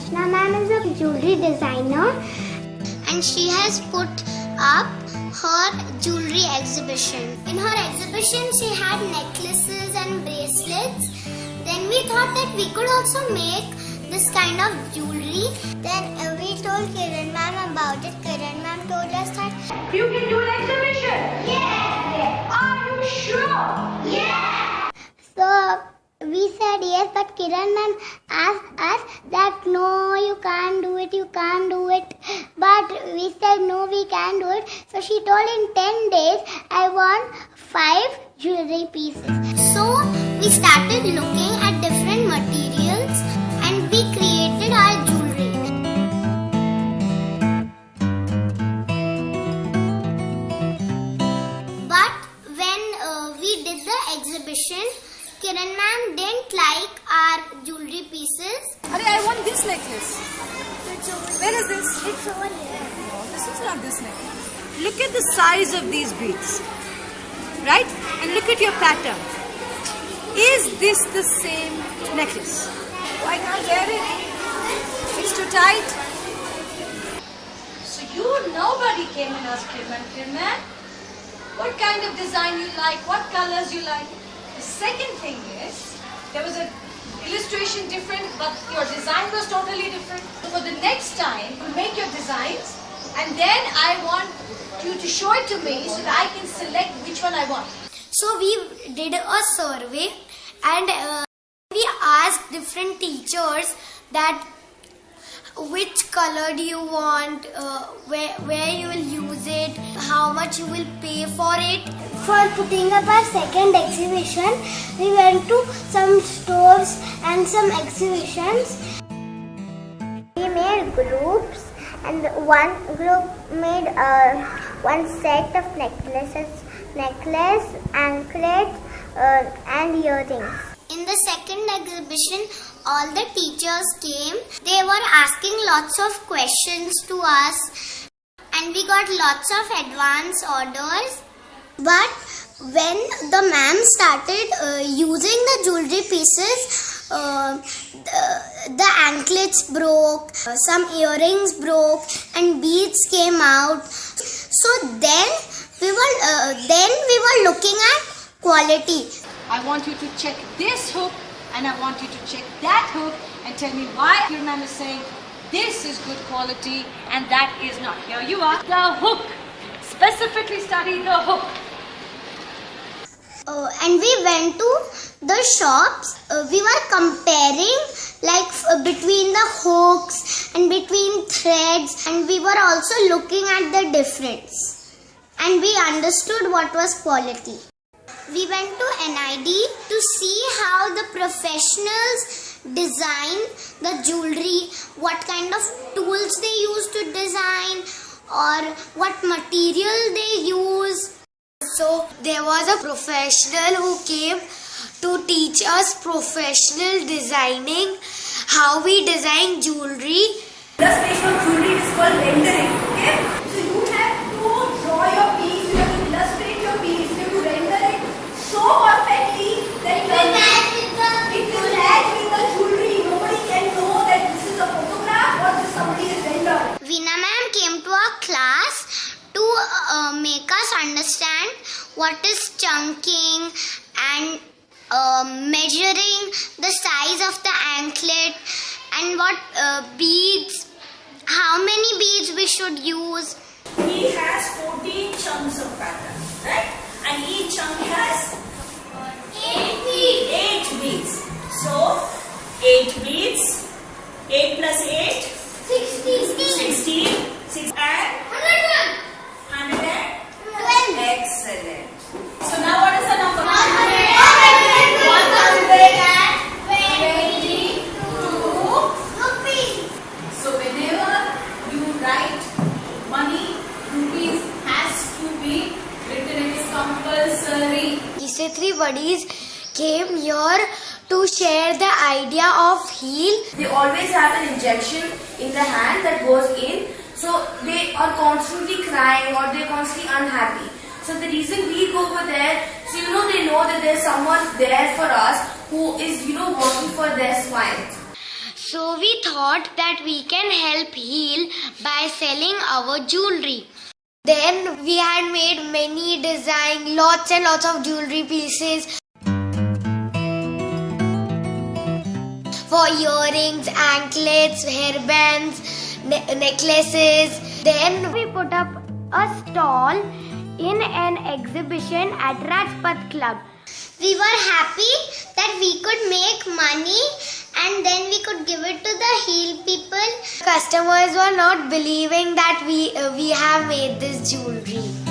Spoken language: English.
Rachna ma'am is a jewelry designer and she has put up her jewelry exhibition. In her exhibition, she had necklaces and bracelets. Then we thought that we could also make this kind of jewelry. Then we told Kiran ma'am about it. Kiran ma'am told us that you can do an exhibition. yeah. Are you sure? Yeah. So we said yes, but Kiran ma'am asked us that no, you can't do it, you can't do it. But we said no, we can do it. So she told in 10 days I want 5 jewelry pieces. So we started looking at different materials and we created our jewelry. But when we did the exhibition, Kiran ma'am didn't like our jewelry pieces. I want this necklace. Where is this? It's over here. No, this is not this necklace. Look at the size of these beads. Right? And look at your pattern. Is this the same necklace? Oh, I can't wear it. It's too tight. So nobody came and asked Kirman, what kind of design you like, what colors you like. The second thing is, there was an illustration different, but your design was totally different. So for the next time, you make your designs, and then I want you to show it to me so that I can select which one I want. So we did a survey and we asked different teachers that which color do you want, where you will use it, how much you will pay for it. For putting up our second exhibition, we went to some stores and some exhibitions. We made groups and one group made one set of necklace, anklet and earrings. In the second exhibition, all the teachers came. They were asking lots of questions to us and we got lots of advance orders. But when the ma'am started using the jewelry pieces, the anklets broke, some earrings broke and beads came out. So then we were looking at quality. I want you to check this hook and I want you to check that hook and tell me why Kirman is saying this is good quality and that is not. Here you are. The hook. Specifically study the hook. And we went to the shops. We were comparing between the hooks and between threads, and we were also looking at the difference. And we understood what was quality. We went to NID to see how the professionals design the jewelry, what kind of tools they use to design, or what material they use. So there was a professional who came to teach us professional designing, how we design jewelry. Illustration of jewelry is called rendering. Okay? So you have to draw your piece, you have to illustrate your piece, you have to render it so perfectly that it will match with the jewelry. Nobody can know that this is a photograph or this somebody is rendered. Veena ma'am came to our class to make us understand what is chunking and measuring the size of the anklet and what beads, how many beads we should use. He has 14 chunks of pattern, right? And each chunk has 8 beads. So 8 beads, 8 plus 8, 16, 6 and 112. Excellent. So now what is the number? 122 rupees. So whenever you write money, rupees has to be written. It is compulsory. These 3 buddies came here to share the idea of heel. They always have an injection in the hand that goes in, so they are constantly crying or they're constantly unhappy. So the reason we go over there, so they know that there's someone there for us who is, working for their smile. So we thought that we can help heal by selling our jewelry. Then we had made many designs, lots and lots of jewelry pieces for earrings, anklets, hairbands, necklaces. Then we put up a stall in an exhibition at Rajpath Club. We were happy that we could make money and then we could give it to the heal people. Customers were not believing that we have made this jewelry.